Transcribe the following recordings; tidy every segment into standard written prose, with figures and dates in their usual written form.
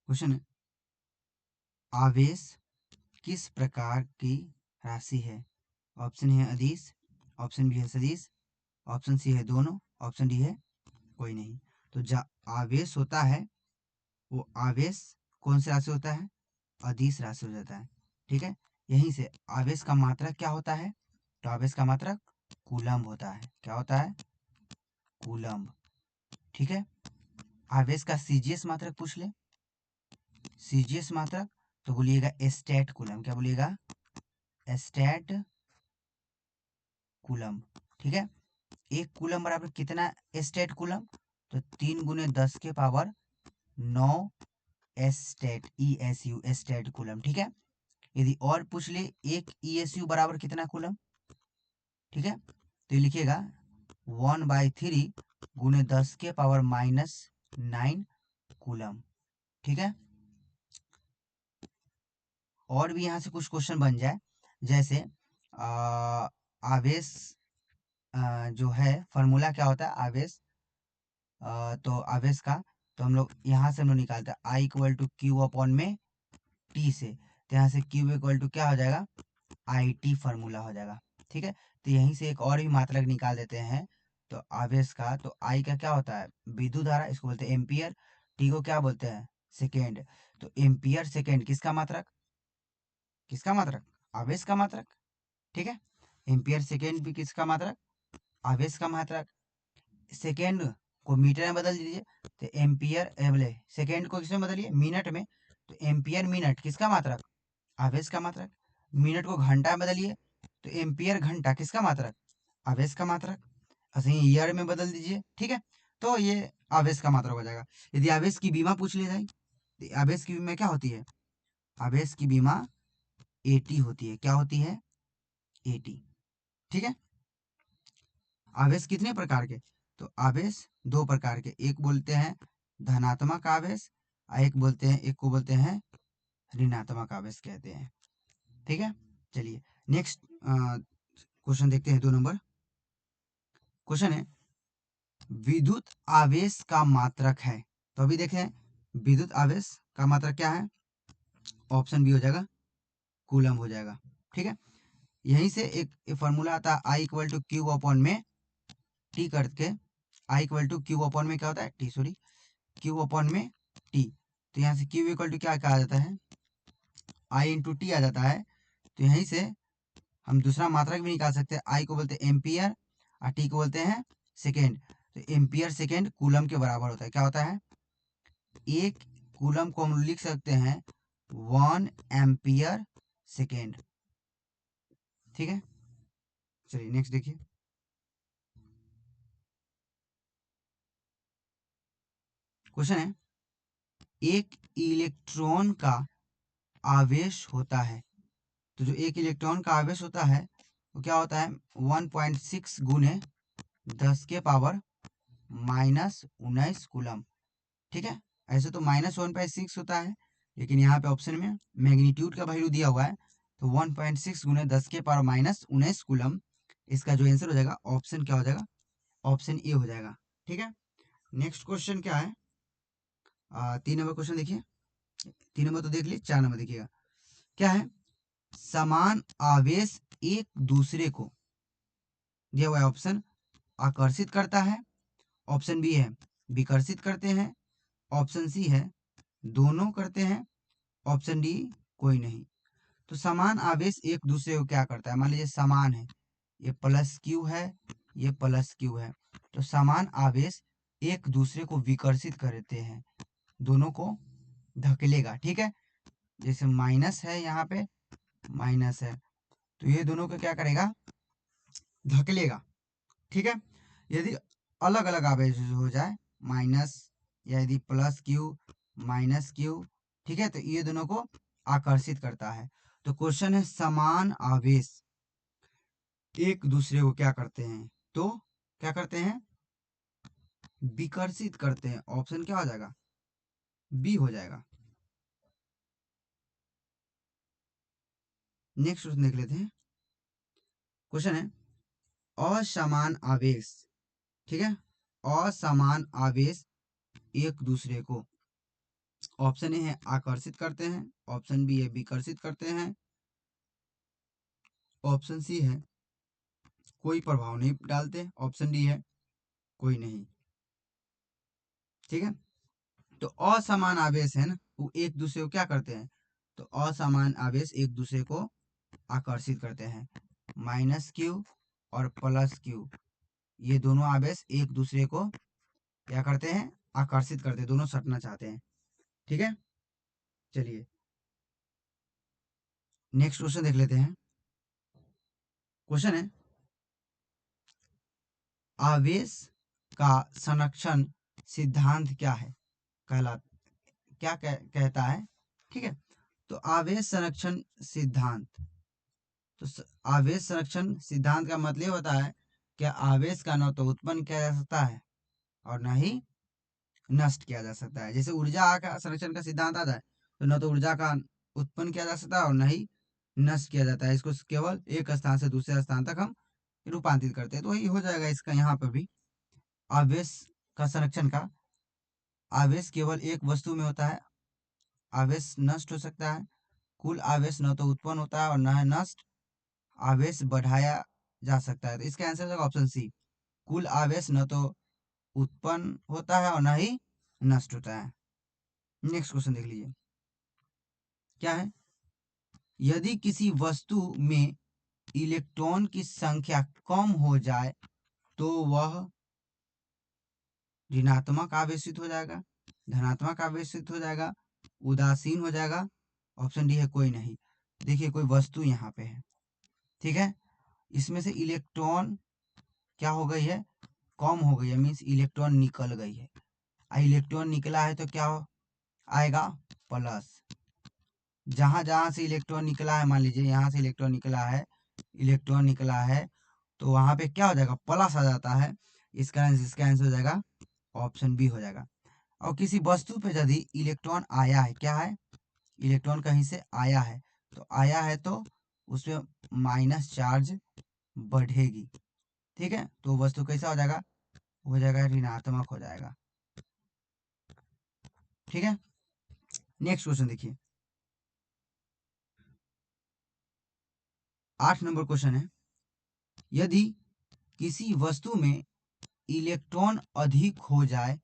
Question है, आवेश किस प्रकार की राशि है? ऑप्शन है अदिश, ऑप्शन बी है सदिश, ऑप्शन सी है दोनों, ऑप्शन डी है कोई नहीं। तो जो आवेश होता है वो आवेश कौन सी राशि होता है? अदिश राशि हो जाता है। ठीक है, यहीं से आवेश का मात्रक क्या होता है? तो आवेश का मात्रक कूलम्ब होता है। क्या होता है? कूलम्ब। ठीक है, आवेश का सीजीएस मात्रक पूछ ले, सीजीएस मात्रक, तो बोलिएगा स्टैट कूलम्ब। क्या बोलिएगा? Stat coulomb. ठीक है, एक कूलम्ब बराबर कितना स्टैट कूलम्ब? तो 3 × 10⁻⁹ स्टैट, ESU स्टैट कूलम्ब। ठीक है, यदि और पूछ ले एक ESU बराबर कितना कूलम्ब? ठीक है, तो ये लिखिएगा 1/3 × 10⁻⁹ कूलम्ब। ठीक है, और भी यहाँ से कुछ क्वेश्चन बन जाए, जैसे आवेश जो है फॉर्मूला क्या होता है आवेश, तो आवेश का, तो हम लोग यहाँ से हम लोग निकालते हैं I = Q/में T से, तो यहाँ से Q = क्या हो जाएगा? IT फॉर्मूला हो जाएगा। ठीक है, तो यहीं से एक और भी मात्रक निकाल देते हैं, तो आवेश का, तो I का क्या होता है? विद्युत धारा, इसको बोलते हैं एम्पियर। T को क्या बोलते हैं? सेकेंड। तो एम्पियर सेकेंड किसका मात्रक? किसका मात्रक? आवेश का मात्रक। ठीक है, एम्पियर सेकेंड भी किसका मात्रक? आवेश का मात्रक। सेकेंड को मीटर में बदल दीजिए, तो एम्पियर बोले सेकेंड को किसमें बदलिए? मिनट में, तो एम्पियर मिनट किसका मात्रक? आवेश का मात्रक। मिनट को घंटा में बदलिए, तो एम्पियर घंटा किसका मात्रक? आवेश का मात्रक। ऐसे ही ईयर में बदल दीजिए। ठीक है, तो ये आवेश का मात्रक हो जाएगा। यदि आवेश की बीमा पूछ ली जाए, तो आवेश की बीमा क्या होती है? आवेश की बीमा AT होती है। क्या होती है? AT। ठीक है, आवेश कितने प्रकार के? तो आवेश 2 प्रकार के, एक बोलते हैं धनात्मक आवेश, और एक को बोलते हैं ऋणात्मक आवेश कहते हैं। ठीक है, चलिए नेक्स्ट क्वेश्चन देखते हैं। 2 नंबर क्वेश्चन है, विद्युत आवेश का मात्रक है। तो अभी देखें, विद्युत आवेश का मात्रक क्या है? ऑप्शन बी हो जाएगा, कूलम्ब हो जाएगा। ठीक है, यहीं से एक फॉर्मूला आता है I = Q/में T करके, I = Q/में क्या होता है? T, सॉरी, Q/में T। तो यहाँ से Q = क्या कहा जाता है? I × T आ जाता है। तो यहीं से हम दूसरा मात्रक भी निकाल सकते हैं। I को बोलते हैं एम्पियर और T को बोलते हैं सेकेंड। तो एम्पियर सेकेंड कूलम्ब के बराबर होता है। क्या होता है? एक कूलम्ब को हम लिख सकते हैं 1 एम्पियर सेकेंड। ठीक है, चलिए नेक्स्ट देखिए। क्वेश्चन है, एक इलेक्ट्रॉन का आवेश होता है। तो जो एक इलेक्ट्रॉन का आवेश होता है वो क्या होता है? 1.6 × 10⁻⁻19 कूलम्ब। ठीक है, ऐसे तो -1.6 होता है, लेकिन यहाँ पे ऑप्शन में मैग्नीट्यूड का वैल्यू दिया हुआ है, तो 1.6 × 10⁻⁻19 कूलम्ब। इसका जो आंसर हो जाएगा, ऑप्शन क्या हो जाएगा? ऑप्शन ए हो जाएगा। ठीक है, नेक्स्ट क्वेश्चन क्या है? 3 नंबर क्वेश्चन देखिए। 3 नंबर तो देख लिए, 4 नंबर देखिएगा। क्या है? समान आवेश एक दूसरे को, दिया हुआ है ऑप्शन, आकर्षित करता है, ऑप्शन बी है विकर्षित करते हैं, ऑप्शन सी है दोनों करते हैं, ऑप्शन डी कोई नहीं। तो समान आवेश एक दूसरे को क्या करता है? मान लीजिए समान है, ये +Q है, ये +Q है, तो समान आवेश एक दूसरे को विकर्षित करते हैं, दोनों को धकेलेगा। ठीक है, जैसे माइनस है, यहाँ पे माइनस है, तो ये दोनों को क्या करेगा? धकेलेगा। ठीक है, यदि अलग अलग आवेश हो जाए, माइनस, या यदि +Q -Q, ठीक है, तो ये दोनों को आकर्षित करता है। तो क्वेश्चन है, समान आवेश एक दूसरे को क्या करते हैं? तो क्या करते हैं? विकर्षित करते हैं। ऑप्शन क्या हो जाएगा? बी हो जाएगा। नेक्स्ट क्वेश्चन देख लेते हैं। क्वेश्चन है, असमान आवेश, ठीक है, असमान आवेश एक दूसरे को ऑप्शन ए है आकर्षित करते हैं, ऑप्शन बी है विकर्षित करते हैं, ऑप्शन सी है कोई प्रभाव नहीं डालते, ऑप्शन डी है कोई नहीं। ठीक है, तो असमान आवेश है ना, वो एक दूसरे को क्या करते हैं, तो असमान आवेश एक दूसरे को आकर्षित करते हैं। माइनस क्यू और प्लस क्यू, ये दोनों आवेश एक दूसरे को क्या करते हैं, आकर्षित करते हैं, दोनों सटना चाहते हैं। ठीक है, चलिए नेक्स्ट क्वेश्चन देख लेते हैं। क्वेश्चन है आवेश का संरक्षण सिद्धांत क्या है, कहला क्या कहता है। ठीक है, तो आवेश संरक्षण सिद्धांत, तो आवेश संरक्षण सिद्धांत का मतलब होता है कि आवेश का न तो उत्पन्न किया जा सकता है और न ही नष्ट किया जा सकता है। जैसे ऊर्जा का संरक्षण का सिद्धांत आता है, तो न तो ऊर्जा का उत्पन्न किया जा सकता है और न ही नष्ट किया जाता है। इसको केवल एक स्थान से दूसरे स्थान तक हम रूपांतरित करते हैं, तो वही हो जाएगा इसका यहाँ पर भी। आवेश का संरक्षण का, आवेश केवल एक वस्तु में होता है, आवेश नष्ट हो सकता है, कुल आवेश न तो उत्पन्न होता है और न है नष्ट, आवेश बढ़ाया जा सकता है। तो इसका आंसर होगा ऑप्शन सी, कुल आवेश न तो उत्पन्न होता है और न ही नष्ट होता है। नेक्स्ट क्वेश्चन देख लीजिए, क्या है, यदि किसी वस्तु में इलेक्ट्रॉन की संख्या कम हो जाए तो वह ऋणात्मक आवेशित हो जाएगा, धनात्मक आवेशित हो जाएगा, उदासीन हो जाएगा, ऑप्शन डी है कोई नहीं। देखिए कोई वस्तु यहाँ पे है, ठीक है, इसमें से इलेक्ट्रॉन क्या हो गई है, कम हो गई है, मीन्स इलेक्ट्रॉन निकल गई है। इलेक्ट्रॉन निकला है तो क्या आएगा, प्लस। जहां जहां से इलेक्ट्रॉन निकला है, मान लीजिए यहाँ से इलेक्ट्रॉन निकला है, इलेक्ट्रॉन निकला है, तो वहां पे क्या हो जाएगा, प्लस आ जाता है। इसका आंसर हो जाएगा ऑप्शन बी हो जाएगा। और किसी वस्तु पे यदि इलेक्ट्रॉन आया है, क्या है, इलेक्ट्रॉन कहीं से आया है, तो आया है तो उसमें माइनस चार्ज बढ़ेगी। ठीक है, तो वस्तु कैसा हो जाएगा ऋणात्मक हो जाएगा। ठीक है, नेक्स्ट क्वेश्चन देखिए, 8 नंबर क्वेश्चन है, यदि किसी वस्तु में इलेक्ट्रॉन अधिक हो जाए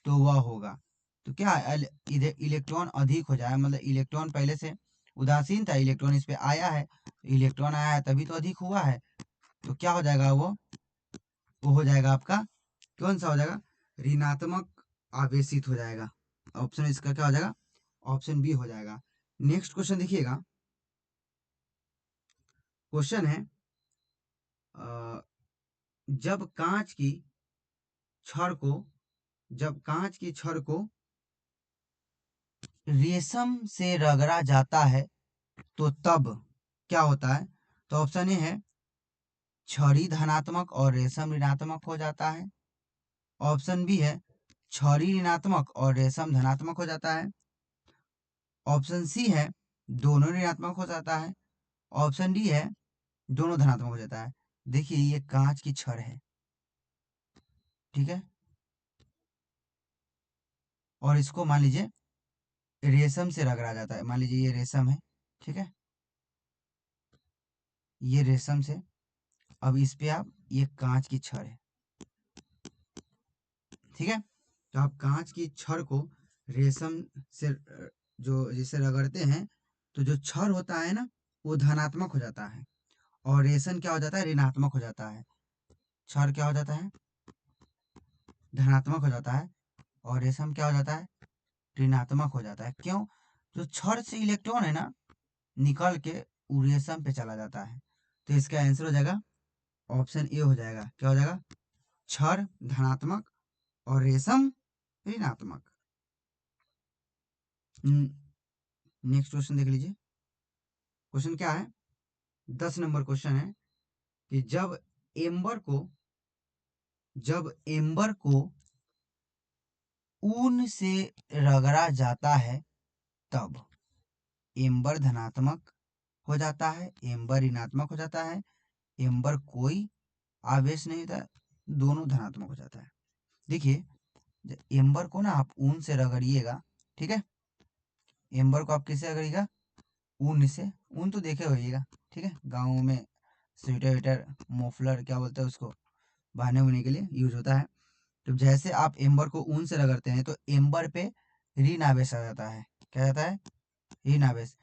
तो वह होगा, तो क्या है, इलेक्ट्रॉन अधिक हो जाए मतलब इलेक्ट्रॉन पहले से उदासीन था, इलेक्ट्रॉन इस पे आया है, इलेक्ट्रॉन आया है तभी तो अधिक हुआ है, तो क्या हो जाएगा वो हो जाएगा आपका, कौन सा हो जाएगा, ऋणात्मक आवेशित हो जाएगा। ऑप्शन इसका क्या हो जाएगा, ऑप्शन बी हो जाएगा। नेक्स्ट क्वेश्चन देखिएगा, क्वेश्चन है जब कांच की छड़ को जब कांच की छड़ को रेशम से रगड़ा जाता है तो तब क्या होता है, तो ऑप्शन ए है छड़ी धनात्मक और रेशम ऋणात्मक हो जाता है, ऑप्शन बी है छड़ी ऋणात्मक और रेशम धनात्मक हो जाता है, ऑप्शन सी है दोनों ऋणात्मक हो जाता है, ऑप्शन डी है दोनों धनात्मक हो जाता है। देखिए ये कांच की छड़ है, ठीक है, और इसको मान लीजिए रेशम से रगड़ा जाता है, मान लीजिए ये रेशम है, ठीक है, ये रेशम से, अब इस पे आप ये कांच की छड़ है, ठीक है, तो आप कांच की छड़ को रेशम से जो जैसे रगड़ते हैं, तो जो छड़ होता है ना वो धनात्मक हो जाता है और रेशम क्या हो जाता है, ऋणात्मक हो जाता है। छड़ क्या हो जाता है, धनात्मक हो जाता है, और रेशम क्या हो जाता है, ऋणात्मक हो जाता है। क्यों, जो छड़ से इलेक्ट्रॉन है ना निकल के वो रेशम पे चला जाता है, तो इसका आंसर हो जाएगा ऑप्शन ए हो जाएगा, क्या हो जाएगा, छड़ धनात्मक और रेशम ऋणात्मक। नेक्स्ट क्वेश्चन देख लीजिए, क्वेश्चन क्या है, 10 नंबर क्वेश्चन है कि जब एम्बर को ऊन से रगड़ा जाता है तब एम्बर धनात्मक हो जाता है, एम्बर ऋणात्मक हो जाता है, एम्बर कोई आवेश नहीं होता, दोनों धनात्मक हो जाता है। देखिए एम्बर को ना आप ऊन से रगड़िएगा, ठीक है, एम्बर को आप किससे करिएगा, ऊन से। ऊन तो देखे होइएगा, ठीक है, गाँव में स्वेटर वेटर मोफलर क्या बोलते हैं उसको, बहाने होने के लिए यूज होता है। तो जैसे आप एम्बर को ऊन से रगड़ते हैं तो एम्बर पे ऋण आवेश आ जाता है। क्या जाता है, ऋण आवेश।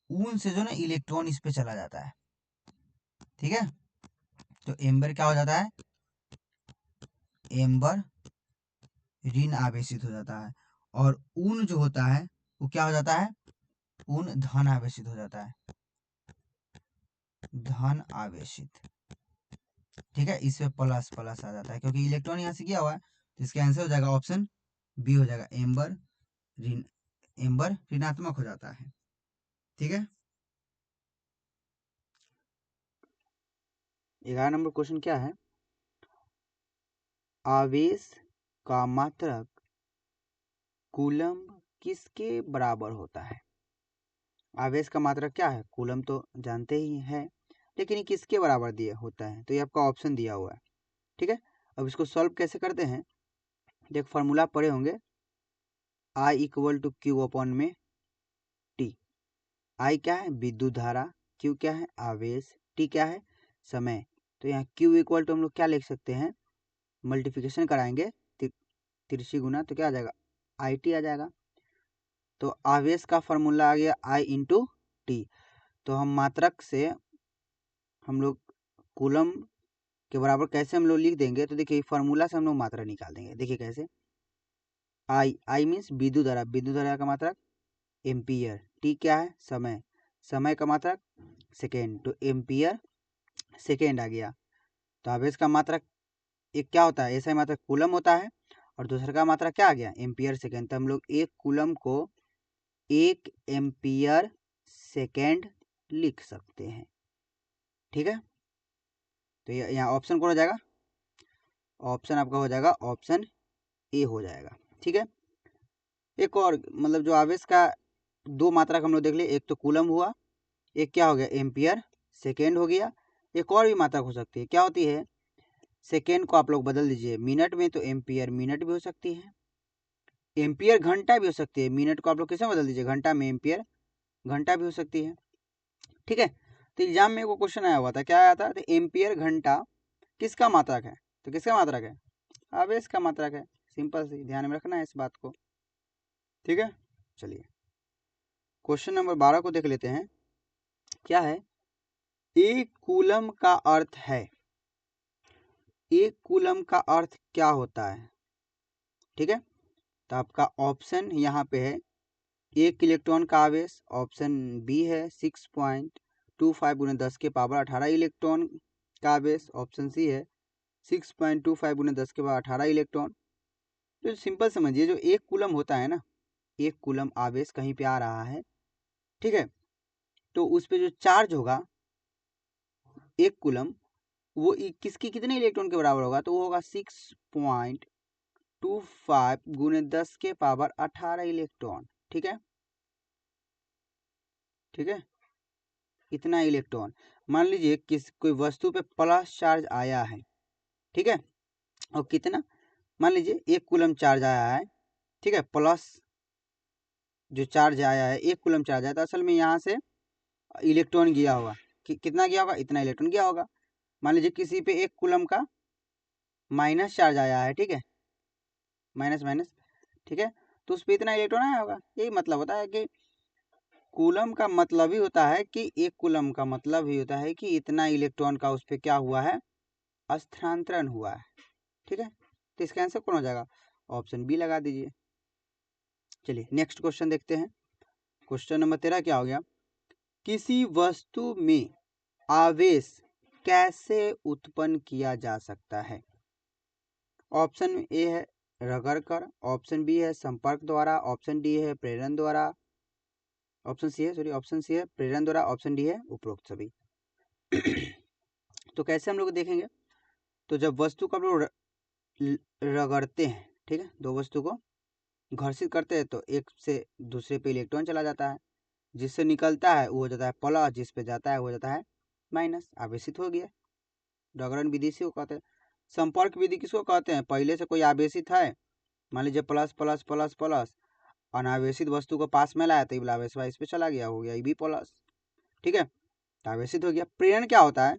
ऊन से जो ना इलेक्ट्रॉन इस पे चला जाता है, ठीक है। तो एम्बर क्या हो जाता है, एम्बर ऋण आवेशित हो जाता है। और ऊन जो होता है वो क्या हो जाता है, ऊन धन आवेशित हो जाता है, धन आवेशित, ठीक है। इस पे प्लस प्लस आ जाता है क्योंकि इलेक्ट्रॉन यहाँ से किया हुआ है, तो इसका आंसर हो जाएगा ऑप्शन बी हो जाएगा, एम्बर ऋण, एम्बर ऋणात्मक हो जाता है, ठीक है। 11 नंबर क्वेश्चन क्या है, आवेश का मात्रक कूलम्ब किसके बराबर होता है। आवेश का मात्रक क्या है, कूलम्ब तो जानते ही हैं, लेकिन ये किसके बराबर दिया होता है, तो ये आपका ऑप्शन दिया हुआ है, ठीक है। अब इसको सॉल्व कैसे करते हैं, देख फॉर्मूला पढ़े होंगे, I equal to Q upon में टी। आई क्या है, विद्युत धारा, क्यू क्या है, आवेश, टी क्या है, समय। तो यहाँ क्यू इक्वल टू हम लोग क्या लिख सकते हैं, मल्टीप्लिकेशन कराएंगे तिरछी गुना, तो क्या आ जाएगा, आई टी आ जाएगा। तो आवेश का फॉर्मूला आ गया आई इंटू टी। तो हम मात्रक से हम लोग कूलम के बराबर कैसे हम लोग लिख देंगे, तो देखिए फॉर्मूला से हम लोग मात्रा निकाल देंगे। देखिए कैसे, आई मीन्स विद्युत धारा, विद्युत धारा का मात्रक एम्पियर, टी क्या है, समय, समय का मात्रक सेकेंड, तो एम्पियर सेकेंड आ गया। तो आवेश का मात्रक एक क्या होता है, ऐसा ही मात्रक कूलम होता है, और दूसरा का मात्रक क्या आ गया, एम्पियर सेकेंड। तो हम लोग एक कूलम को 1 एम्पियर सेकेंड लिख सकते हैं, ठीक है। तो यहाँ ऑप्शन कौन हो जाएगा, ऑप्शन आपका हो जाएगा ऑप्शन ए हो जाएगा, ठीक है। एक और मतलब जो आवेश का दो मात्रक हम लोग देख लिए, एक तो कूलम हुआ, एक क्या हो गया, एम्पियर सेकेंड हो गया। एक और भी मात्रक हो सकती है, क्या होती है, सेकेंड को आप लोग बदल दीजिए मिनट में, तो एम्पियर मिनट भी हो सकती है, एम्पियर घंटा भी हो सकती है। मिनट को आप लोग कैसे बदल दीजिए, घंटा में, एम्पियर घंटा भी हो सकती है, ठीक है। तो एग्जाम में वो क्वेश्चन आया हुआ था, क्या आया था, तो एम्पियर घंटा किसका मात्रक है, तो किसका मात्रक है, आवेश का मात्रक है। सिंपल सी, ध्यान में रखना है इस बात को, ठीक है। चलिए क्वेश्चन नंबर 12 को देख लेते हैं, क्या है, एक कूलम का अर्थ है, एक कूलम का अर्थ क्या होता है, ठीक है। तो आपका ऑप्शन यहाँ पे है, एक इलेक्ट्रॉन का आवेश, ऑप्शन बी है 6.25 गुने 10 के पावर 18 इलेक्ट्रॉन का आवेश, ऑप्शन सी है 6.25 गुने 10 के पावर 18 इलेक्ट्रॉन। तो सिंपल समझिए, जो एक कूलम होता है ना, एक कूलम आवेश कहीं पे आ रहा है, ठीक है, तो उस पे जो चार्ज होगा एक कूलम, वो किसकी कितने इलेक्ट्रॉन के बराबर होगा, तो वो होगा 6.25 गुने 10 के पावर 18 इलेक्ट्रॉन, ठीक है, ठीक है। इतना इलेक्ट्रॉन, मान लीजिए किस कोई वस्तु पे प्लस चार्ज आया है, ठीक है, और कितना, मान लीजिए 1 कूलम चार्ज आया है, ठीक है, प्लस जो चार्ज आया है 1 कूलम चार्ज आया, तो असल में यहाँ से इलेक्ट्रॉन गया होगा, कितना गया होगा, इतना इलेक्ट्रॉन गया होगा। मान लीजिए किसी पे 1 कूलम का माइनस चार्ज आया है, ठीक है, माइनस माइनस, ठीक है, तो उस पर इतना इलेक्ट्रॉन आया होगा। यही मतलब होता है कि कूलम का मतलब ही होता है कि एक कूलम का मतलब ही होता है कि इतना इलेक्ट्रॉन का उस पर क्या हुआ है, स्थानांतरण हुआ है, ठीक है। तो इसका आंसर कौन हो जाएगा, ऑप्शन बी लगा दीजिए। चलिए नेक्स्ट क्वेश्चन देखते हैं, क्वेश्चन नंबर 13 क्या हो गया, किसी वस्तु में आवेश कैसे उत्पन्न किया जा सकता है। ऑप्शन ए है रगड़ कर, ऑप्शन बी है संपर्क द्वारा, ऑप्शन डी है प्रेरण द्वारा, ऑप्शन सी है प्रेरण द्वारा, ऑप्शन डी है उपरोक्त सभी। तो कैसे हम लोग देखेंगे, तो जब वस्तु को हम लोग रगड़ते हैं, ठीक है, दो वस्तु को घर्षित करते हैं, तो एक से दूसरे पे इलेक्ट्रॉन चला जाता है, जिससे निकलता है वो हो जाता है प्लस, जिस पे जाता है वो हो जाता है माइनस, आवेशित हो गया। रगड़न विधि से वो कहते हैं। संपर्क विधि किसको कहते हैं, पहले से कोई आवेशित है, मान लीजिए प्लस प्लस प्लस प्लस, अनावेशित वस्तु को पास में लाया तो ये वाला आवेश इस पे चला गया, हो गया ये भी प्लस। ठीक है, तो आवेशित हो गया। प्रेरण क्या होता है?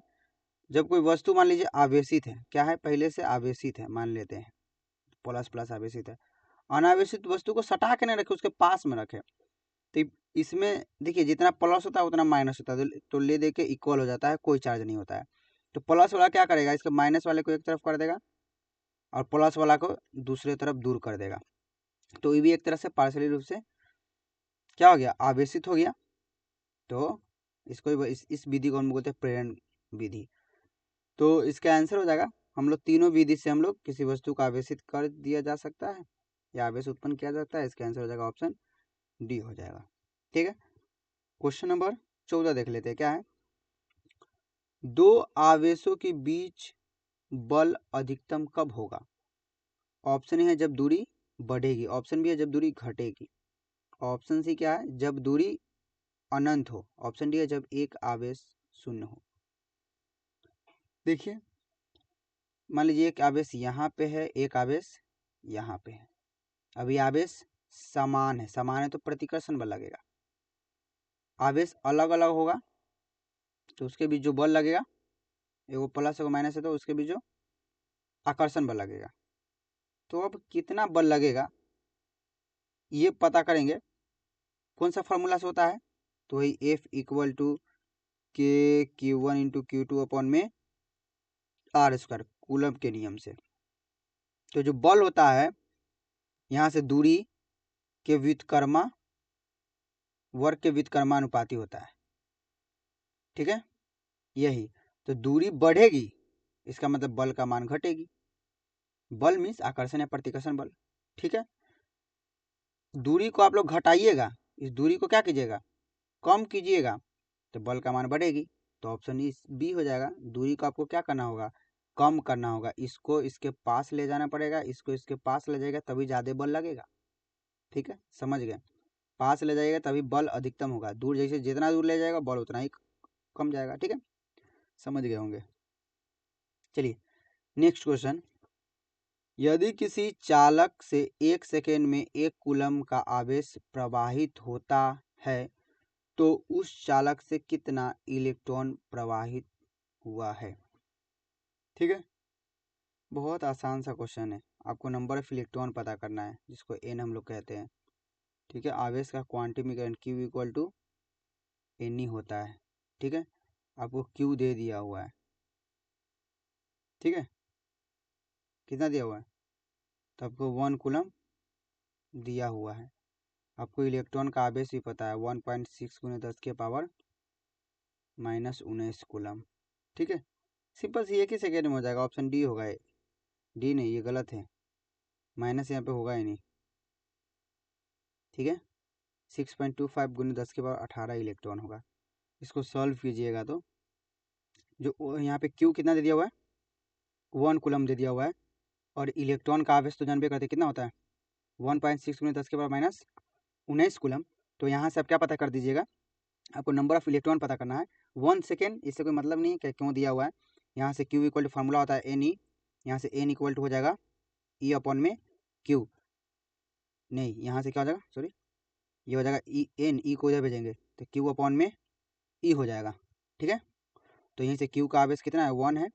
जब कोई वस्तु मान लीजिए आवेशित है, क्या है पहले से आवेशित है, मान लेते हैं प्लस प्लस आवेशित है, अनावेशित वस्तु को सटा के नहीं रखे, उसके पास में रखे, तो इसमें देखिए जितना प्लस होता है उतना माइनस होता है, तो ले दे के इक्वल हो जाता है, कोई चार्ज नहीं होता है। तो प्लस वाला क्या करेगा, इसके माइनस वाले को एक तरफ कर देगा और प्लस वाला को दूसरे तरफ दूर कर देगा, तो ये भी एक तरह से पार्शियली रूप से क्या हो गया, आवेशित हो गया। तो इसको इस विधि को हम बोलते हैं प्रेरण विधि। तो इसका आंसर हो जाएगा, हम लोग तीनों विधि से हम लोग किसी वस्तु को आवेशित कर दिया जा सकता है या आवेश उत्पन्न किया जाता है। इसका आंसर हो जाएगा ऑप्शन डी हो जाएगा। ठीक है, क्वेश्चन नंबर 14 देख लेते हैं क्या है। दो आवेशों के बीच बल अधिकतम कब होगा? ऑप्शन है जब दूरी बढ़ेगी, ऑप्शन बी है जब दूरी घटेगी, ऑप्शन सी क्या है जब दूरी अनंत हो, ऑप्शन डी है जब एक आवेश शून्य हो। देखिए मान लीजिए एक आवेश यहाँ पे है, एक आवेश यहाँ पे है, अभी आवेश समान है, समान है तो प्रतिकर्षण बल लगेगा। आवेश अलग अलग होगा तो उसके बीच जो बल लगेगा, एगो प्लस एगो माइनस है, तो उसके बीच जो आकर्षण बल लगेगा। तो अब कितना बल लगेगा ये पता करेंगे, कौन सा फॉर्मूला से होता है, तो वही F इक्वल टू के Q1 इंटू Q2 अपॉन में आर स्क्वायर, कूलम्ब के नियम से। तो जो बल होता है यहाँ से दूरी के व्युत्क्रम वर्ग के व्युत्क्रमानुपाती होता है। ठीक है, यही तो दूरी बढ़ेगी इसका मतलब बल का मान घटेगी, बल मीन्स आकर्षण या प्रतिकर्षण बल। ठीक है, दूरी को आप लोग घटाइएगा, इस दूरी को क्या कीजिएगा, कम कीजिएगा, तो बल का मान बढ़ेगी। तो ऑप्शन बी हो जाएगा, दूरी को आपको क्या करना होगा, कम करना होगा, इसको इसके पास ले जाना पड़ेगा, इसको इसके पास ले जाएगा तभी ज़्यादा बल लगेगा। ठीक है, समझ गए, पास ले जाइएगा तभी बल अधिकतम होगा, दूर जैसे जितना दूर ले जाएगा बल उतना ही कम जाएगा। ठीक है, समझ गए होंगे। चलिए नेक्स्ट क्वेश्चन, यदि किसी चालक से 1 सेकेंड में 1 कूलम्ब का आवेश प्रवाहित होता है तो उस चालक से कितना इलेक्ट्रॉन प्रवाहित हुआ है? ठीक है, बहुत आसान सा क्वेश्चन है, आपको नंबर ऑफ इलेक्ट्रॉन पता करना है जिसको एन हम लोग कहते हैं। ठीक है, आवेश का क्वांटीमीकरण क्यू इक्वल टू एन ही होता है। ठीक है, आपको क्यू दे दिया हुआ है। ठीक है, कितना दिया हुआ है, तो आपको 1 कूलम्ब दिया हुआ है। आपको इलेक्ट्रॉन का आवेश भी पता है 1.6 × 10 के पावर -19 कूलम्ब। ठीक है, सिंपल सी एक ही सेकेंड में हो जाएगा, ऑप्शन डी होगा। डी नहीं, ये गलत है, माइनस यहाँ पे होगा ही नहीं। ठीक है, 6.25 × 10 के पावर 18 इलेक्ट्रॉन होगा। इसको सॉल्व कीजिएगा तो जो यहाँ पे क्यू कितना दे दिया हुआ है, 1 कूलम्ब दे दिया हुआ है, और इलेक्ट्रॉन का आवेश तो जानबे करते कितना होता है, 1.6 × 10 के पावर -19 कूलम्ब। तो यहाँ से आप क्या पता कर दीजिएगा, आपको नंबर ऑफ इलेक्ट्रॉन पता करना है। 1 सेकेंड इससे कोई मतलब नहीं है कि क्यों दिया हुआ है। यहाँ से क्यू इक्वल टू फार्मूला होता है एन ई, यहाँ से एन इक्वल टू हो जाएगा ई अपॉन में क्यू, नहीं यहाँ से क्या हो जाएगा, सॉरी ये हो जाएगा ई, एन ई को इधर भेजेंगे तो क्यू अपॉन में ई हो जाएगा। ठीक है, तो यहीं से क्यू का आवेश कितना है, 1 है,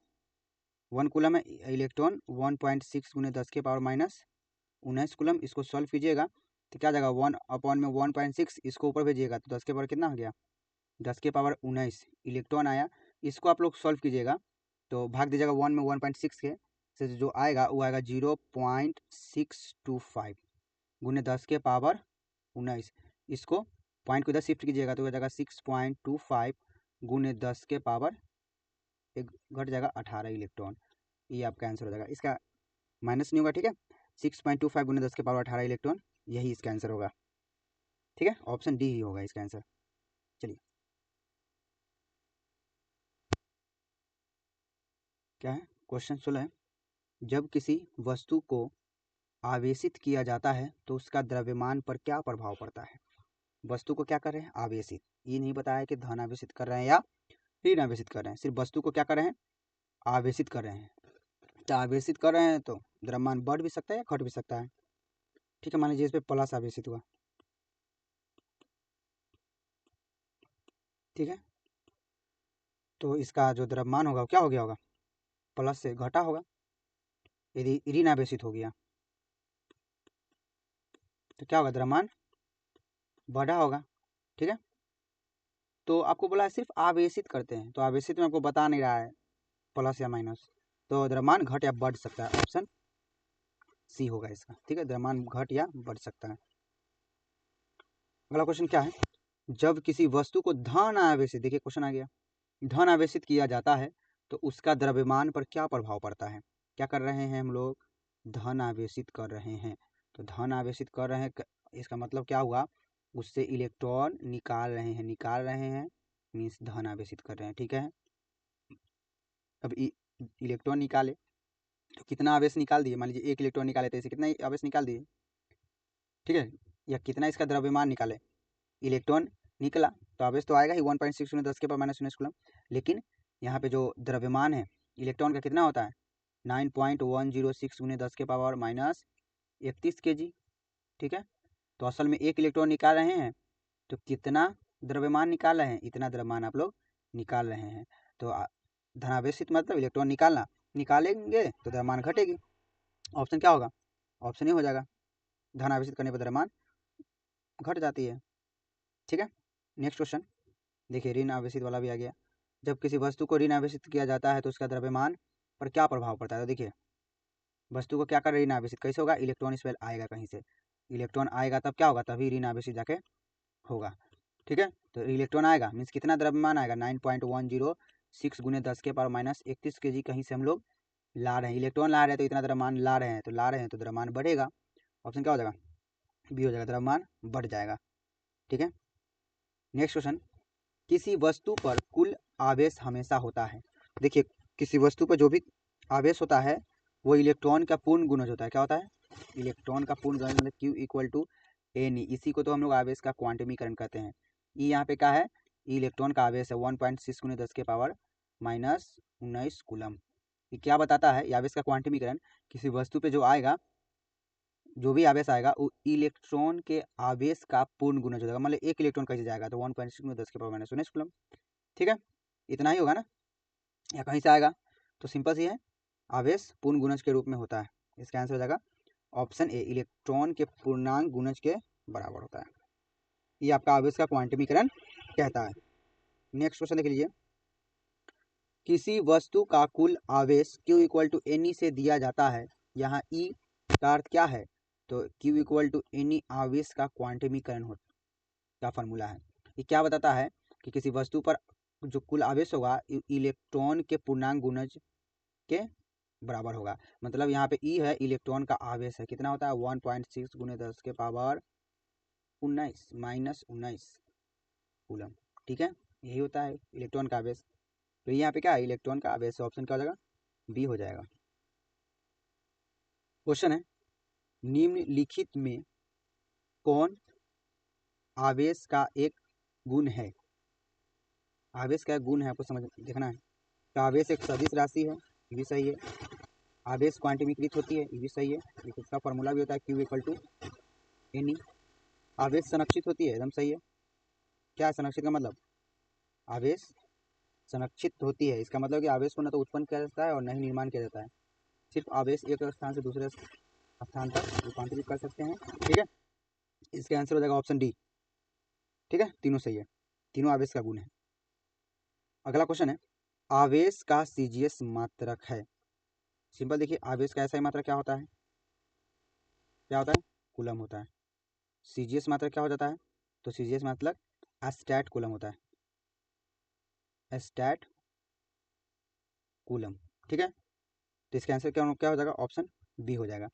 1 कूलम है, इलेक्ट्रॉन 1.6 × 10 के पावर -19 कूलम। इसको सॉल्व कीजिएगा तो क्या जाएगा, 1 अपॉन में 1.6, इसको ऊपर भेजिएगा तो 10 के पावर कितना हो गया, 10 के पावर 19 इलेक्ट्रॉन आया। इसको आप लोग सॉल्व कीजिएगा तो भाग दीजिएगा 1 में 1.6 के से जो आएगा वो आएगा 0.625 × 10 के पावर 19। इसको पॉइंट को इधर शिफ्ट कीजिएगा तो हो जाएगा 6.25 × 10 के पावर एक घट जाएगा 18 इलेक्ट्रॉन। ये आपका आंसर हो जाएगा, इसका माइनस नहीं होगा। ठीक है, 6.25 × 10 के पावर 18 इलेक्ट्रॉन, यही इसका आंसर होगा। ठीक है, ऑप्शन डी ही होगा इसका आंसर। चलिए क्या है, क्वेश्चन 16 है, जब किसी वस्तु को आवेशित किया जाता है तो उसका द्रव्यमान पर क्या प्रभाव पड़ता है? वस्तु को क्या कर रहे हैं, आवेशित, ये नहीं बताया कि धन आवेशित कर रहे हैं या ऋण आवेशित कर रहे हैं, सिर्फ वस्तु को क्या कर रहे हैं, आवेशित कर रहे हैं। तो आवेशित कर रहे हैं तो द्रव्यमान बढ़ भी सकता है या घट भी सकता है। ठीक है, मान लीजिए इस पर प्लस आवेशित हुआ ठीक है। तो इसका जो द्रव्यमान होगा वो क्या हो गया होगा, प्लस से घटा होगा। यदि ऋण आवेशित हो गया तो क्या होगा, द्रव्यमान बढ़ा होगा। ठीक है। तो आपको बोला है सिर्फ आवेशित करते हैं, तो आवेशित में आपको बता नहीं रहा है प्लस या माइनस, तो द्रव्यमान घट या बढ़ सकता है। ऑप्शन सी होगा इसका। ठीक है, द्रव्यमान घट या बढ़ सकता है। अगला क्वेश्चन क्या है, जब किसी वस्तु को धन आवेशित, देखिए क्वेश्चन आ गया, धन आवेशित किया जाता है तो उसका द्रव्यमान पर क्या प्रभाव पड़ता है। क्या कर रहे हैं हम लोग, धन आवेशित कर रहे हैं। तो धन आवेशित कर रहे हैं, इसका मतलब क्या हुआ, उससे इलेक्ट्रॉन निकाल रहे हैं, मीन्स धन आवेशित कर रहे हैं। ठीक है। अब इलेक्ट्रॉन निकाले तो कितना आवेश निकाल दिए, मान लीजिए 1 इलेक्ट्रॉन निकाले तो इसे कितना आवेश निकाल दिए। ठीक है। या कितना इसका द्रव्यमान निकाले, इलेक्ट्रॉन निकला तो आवेश तो आएगा ही 1.6 × 10⁻⁻⁰ कूलम। लेकिन यहाँ पे जो द्रव्यमान है इलेक्ट्रॉन का कितना होता है, 9.106 × 10⁻31 kg। ठीक है। तो असल में 1 इलेक्ट्रॉन निकाल रहे हैं तो कितना द्रव्यमान निकाल रहे हैं, इतना द्रव्यमान आप लोग निकाल रहे हैं। तो धनावेशित मतलब इलेक्ट्रॉन निकालना, निकालेंगे तो द्रव्यमान घटेगी। ऑप्शन क्या होगा, ऑप्शन ही हो जाएगा, धनावेशित करने पर द्रव्यमान घट जाती है। ठीक है। नेक्स्ट क्वेश्चन देखिए, ऋण आवेशित वाला भी आ गया। जब किसी वस्तु को ऋण आवेशित किया जाता है तो उसका द्रव्यमान पर क्या प्रभाव पड़ता है। तो देखिए, वस्तु को क्या कर ऋण आवेशित कैसे होगा, इलेक्ट्रॉन इस पर आएगा, कहीं से इलेक्ट्रॉन आएगा तब क्या होगा, तभी ऋण आवेशित जाके होगा। ठीक है। तो इलेक्ट्रॉन आएगा मीन्स कितना द्रव्यमान आएगा, 9.106 × 10⁻31 kg कहीं से हम लोग ला रहे हैं, इलेक्ट्रॉन ला रहे हैं तो इतना द्रव्यमान ला रहे हैं, तो द्रव्यमान बढ़ेगा। ऑप्शन क्या हो जाएगा, बी हो जाएगा, द्रव्यमान बढ़ जाएगा। ठीक है। नेक्स्ट क्वेश्चन, किसी वस्तु पर कुल आवेश हमेशा होता है। देखिए, किसी वस्तु पर जो भी आवेश होता है वो इलेक्ट्रॉन का पूर्ण गुणज होता है। क्या होता है, इलेक्ट्रॉन का पूर्ण गुणज, मतलब Q = Ne। इसी को तो हम लोग आवेश का क्वांटमीकरण कहते हैं। ई यहाँ पे क्या है, इलेक्ट्रॉन का आवेश है 1.6 × 10⁻⁻19 कूलम। ये क्या बताता है, ये आवेश का क्वांटमीकरण, किसी वस्तु पे जो आएगा, जो भी आवेश आएगा वो इलेक्ट्रॉन के आवेश का पूर्ण गुणज हो जाएगा। मतलब 1 इलेक्ट्रॉन कैसे जाएगा, तो 1.6 × 10⁻⁻19 कूलम। ठीक है, इतना ही होगा ना, या कहीं से आएगा, तो सिंपल सी है, आवेश पूर्ण गुणज के रूप में होता है। इसका आंसर हो जाएगा ऑप्शन ए, इलेक्ट्रॉन के पूर्णांक गुणज के बराबर होता है। ये आपका आवेश का क्वांटमीकरण कहता है। नेक्स्ट क्वेश्चन देख लीजिए, किसी वस्तु का कुल आवेश Q = Ne से दिया जाता है। यहाँ E का अर्थ क्या है, तो Q = Ne आवेश का क्वांटमीकरण का फॉर्मूला है। ये क्या बताता है कि किसी वस्तु पर जो कुल आवेश होगा इलेक्ट्रॉन के पूर्णांक गुणज के बराबर होगा। मतलब यहाँ पे E है, इलेक्ट्रॉन का आवेश है, कितना होता है 1.6 × 10⁻⁻19 कूलम। ठीक है, यही होता है इलेक्ट्रॉन का आवेश। तो यहाँ पे क्या है, इलेक्ट्रॉन का आवेश। ऑप्शन क्या हो जाएगा, बी हो जाएगा। क्वेश्चन है, निम्नलिखित में कौन आवेश का एक गुण है। आवेश का एक गुण है, आपको समझ देखना है। तो आवेश एक सदिश राशि है, ये भी सही है। आवेश क्वांटमीकृत होती है, ये भी सही है। इसका फॉर्मूला भी होता है Q = Ne। आवेश संरक्षित होती है, एकदम सही है। क्या है संरक्षित का मतलब, आवेश संरक्षित होती है, इसका मतलब कि आवेश को न तो उत्पन्न किया जाता है और न ही निर्माण किया जाता है। सिर्फ आवेश एक स्थान से दूसरे स्थान तक रूपांतरित कर सकते हैं। ठीक है, इसका आंसर हो जाएगा ऑप्शन डी। ठीक है, तीनों सही है, तीनों आवेश का गुण है। अगला क्वेश्चन है, आवेश का CGS मात्रक है। सिंपल देखिए, आवेश का ऐसा ही मात्रक क्या होता है, क्या होता है, कूलम होता है। CGS मात्रक क्या हो जाता है, तो CGS मतलब स्टैट कूलम होता है, स्टैट कूलम। ठीक है, तो इसका आंसर क्या हो जाएगा, ऑप्शन बी हो जाएगा।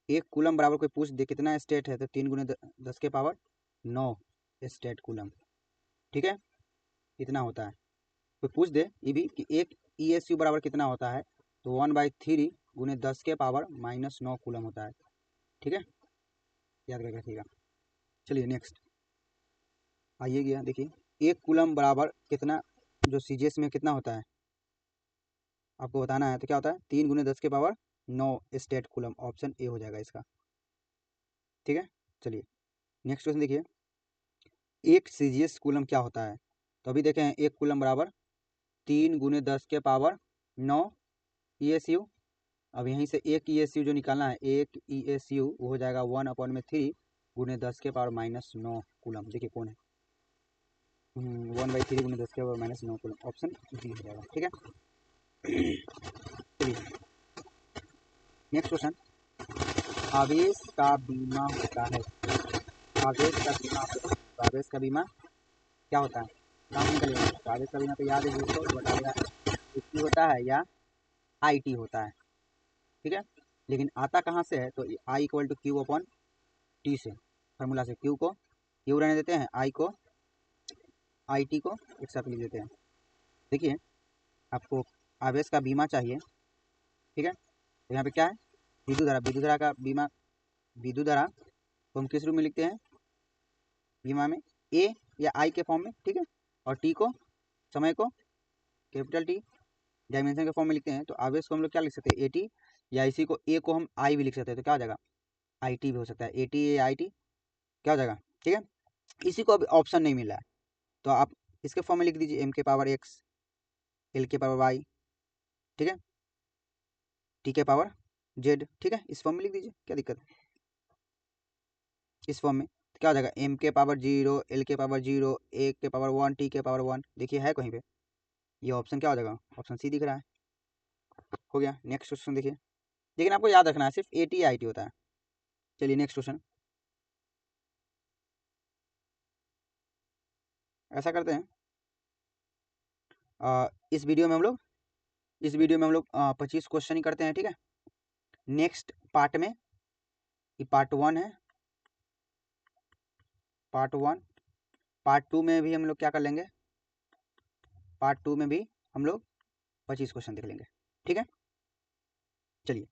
1 कूलम बराबर कोई पूछ दे कितना स्टेट है, तो 3 × 10⁻9 स्टेट कूलम। ठीक है, इतना होता है। कोई पूछ दे ये भी कि 1 ESU बराबर कितना होता है, तो 1/3 × 10⁻⁻9 कूलम होता है। ठीक है, याद करके रखिएगा। चलिए नेक्स्ट आइए गया, देखिए 1 कूलम बराबर कितना, जो CGS में कितना होता है आपको बताना है। तो क्या होता है, 3 × 10⁻9 स्टेट कूलम। ऑप्शन ए हो जाएगा इसका। ठीक है, चलिए नेक्स्ट क्वेश्चन देखिए, 1 CGS कूलम क्या होता है। तो अभी देखें 1 कूलम बराबर 3 × 10 के पावर 9 ESU। अब यहीं से एक ESU जो निकालना है, एक ESU वो हो जाएगा 1/3 × 10 के पावर -9 कूलम। देखिए कौन है 1/3 × 10 के पावर -9 कूलम, ऑप्शन डी हो जाएगा। ठीक है, चलिए नेक्स्ट क्वेश्चन। आवेश का बीमा होता है। आवेश का बीमा, आवेश का बीमा क्या होता है, काम निकलेगा। तो आवेश का बीमा तो याद है दोस्तों, बता देगा IT होता है या IT होता है। ठीक है, लेकिन आता कहाँ से है, तो I = Q/T से, फार्मूला से। Q रहने देते हैं, I को IT को एक साथ लिख देते हैं। देखिए आपको आवेश का बीमा चाहिए। ठीक है, तो यहाँ पे क्या है, विद्युत धारा। विद्युत धारा का बीमा, विद्युत धारा को हम किस रूप में लिखते हैं बीमा में, A या I के फॉर्म में। ठीक है, और T को, समय को कैपिटल T, डायमेंशन के फॉर्म में लिखते हैं। तो आवेश को हम लोग क्या लिख सकते हैं, AT, या इसी को A को हम I भी लिख सकते हैं। तो क्या हो जाएगा, IT भी हो सकता है, AT या IT क्या हो जाएगा। ठीक है, इसी को अभी ऑप्शन नहीं मिला है, तो आप इसके फॉर्म में लिख दीजिए m⁻x, l⁻y, ठीक है, t⁻z। ठीक है, इस फॉर्म में लिख दीजिए, क्या दिक्कत है। इस फॉर्म में तो क्या हो जाएगा, m⁻0, l⁻0, a⁻1, t⁻1। देखिए है कहीं पे, ये ऑप्शन क्या हो जाएगा, ऑप्शन सी दिख रहा है। हो गया। नेक्स्ट क्वेश्चन देखिए, लेकिन आपको याद रखना है सिर्फ AT या IT होता है। चलिए नेक्स्ट क्वेश्चन, ऐसा करते हैं इस वीडियो में हम लोग 25 क्वेश्चन ही करते हैं। ठीक है, नेक्स्ट पार्ट में, ये पार्ट 1 है, पार्ट 1, पार्ट 2 में भी हम लोग क्या कर लेंगे, पार्ट 2 में भी हम लोग 25 क्वेश्चन देख लेंगे। ठीक है, चलिए।